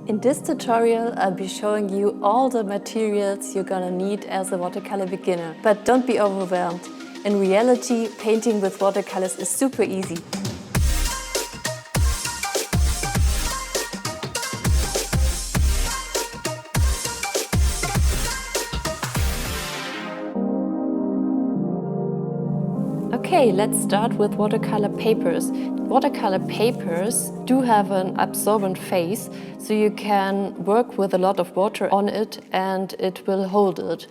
In this tutorial, I'll be showing you all the materials you're gonna need as a watercolor beginner. But don't be overwhelmed. In reality, painting with watercolors is super easy. Okay, let's start with watercolor papers. Watercolor papers do have an absorbent phase, so you can work with a lot of water on it and it will hold it.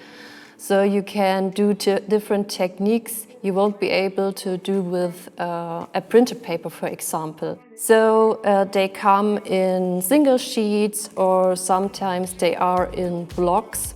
So you can do different techniques you won't be able to do with a printed paper, for example. So they come in single sheets or sometimes they are in blocks.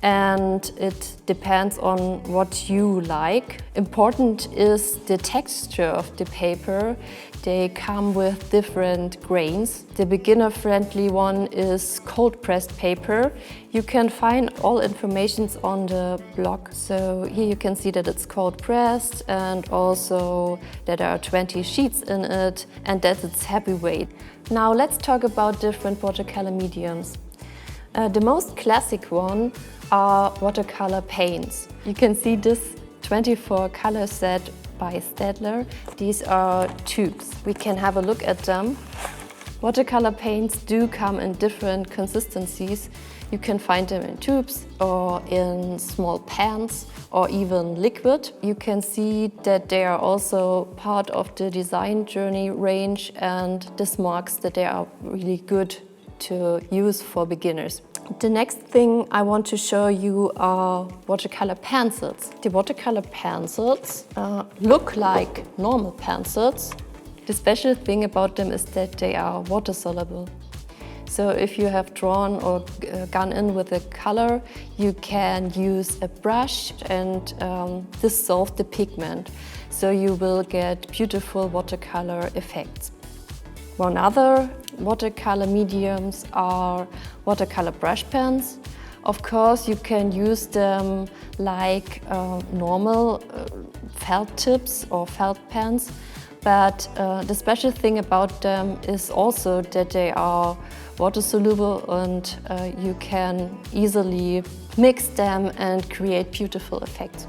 And it depends on what you like. Important is the texture of the paper. They come with different grains. The beginner-friendly one is cold-pressed paper. You can find all information on the blog. So here you can see that it's cold-pressed and also that there are 20 sheets in it and that it's heavyweight. Now let's talk about different watercolor mediums. The most classic one are watercolor paints. You can see this 24 color set by STAEDTLER. These are tubes. We can have a look at them. Watercolor paints do come in different consistencies. You can find them in tubes or in small pans or even liquid. You can see that they are also part of the design journey range, and this marks that they are really good to use for beginners. The next thing I want to show you are watercolor pencils. The watercolor pencils look like normal pencils. The special thing about them is that they are water-soluble. So if you have drawn or gone in with a color, you can use a brush and dissolve the pigment. So you will get beautiful watercolor effects. One other watercolor mediums are watercolor brush pens. Of course, you can use them like normal felt tips or felt pens, but the special thing about them is also that they are water soluble and you can easily mix them and create beautiful effects.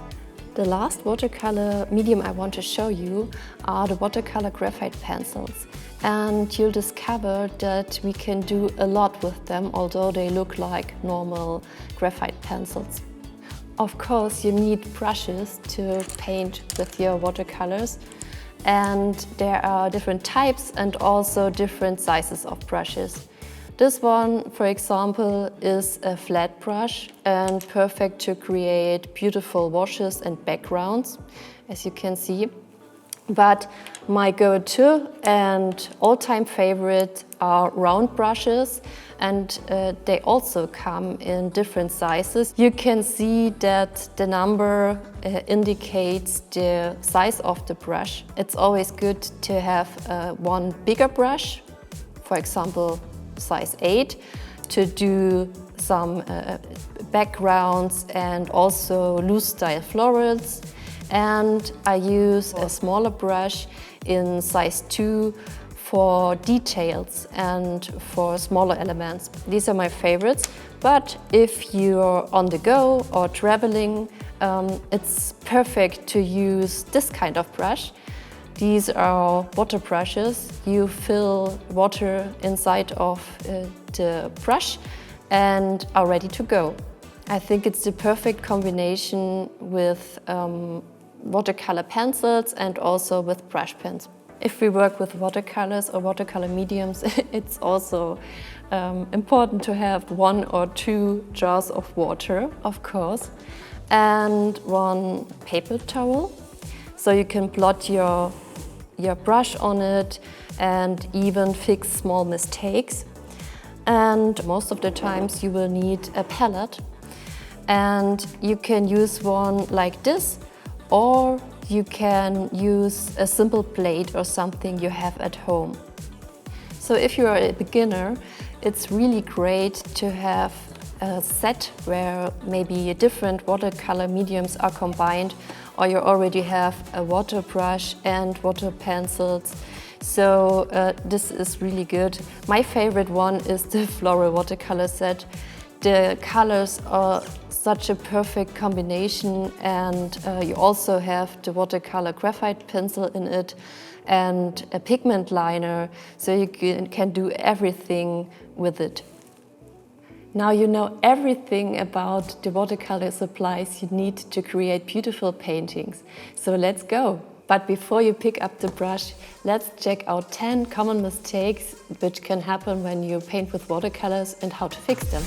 The last watercolor medium I want to show you are the watercolor graphite pencils. And you'll discover that we can do a lot with them, although they look like normal graphite pencils. Of course, you need brushes to paint with your watercolors, and there are different types and also different sizes of brushes. This one, for example, is a flat brush and perfect to create beautiful washes and backgrounds, as you can see. But my go-to and all-time favorite are round brushes, and they also come in different sizes. You can see that the number indicates the size of the brush. It's always good to have one bigger brush, for example size 8, to do some backgrounds and also loose style florals. And I use a smaller brush in size 2 for details and for smaller elements. These are my favorites, but if you're on the go or traveling, it's perfect to use this kind of brush. These are water brushes. You fill water inside of the brush and are ready to go. I think it's the perfect combination with watercolor pencils and also with brush pens. If we work with watercolors or watercolor mediums, it's also important to have 1 or 2 jars of water, of course, and one paper towel. So you can blot your brush on it and even fix small mistakes. And most of the times you will need a palette. And you can use one like this, or you can use a simple plate or something you have at home. So if you are a beginner, it's really great to have a set where maybe different watercolor mediums are combined or you already have a water brush and water pencils. So this is really good. My favorite one is the floral watercolor set. The colors are such a perfect combination, and you also have the watercolor graphite pencil in it and a pigment liner, so you can do everything with it. Now you know everything about the watercolor supplies you need to create beautiful paintings. So let's go! But before you pick up the brush, let's check out 10 common mistakes which can happen when you paint with watercolors and how to fix them.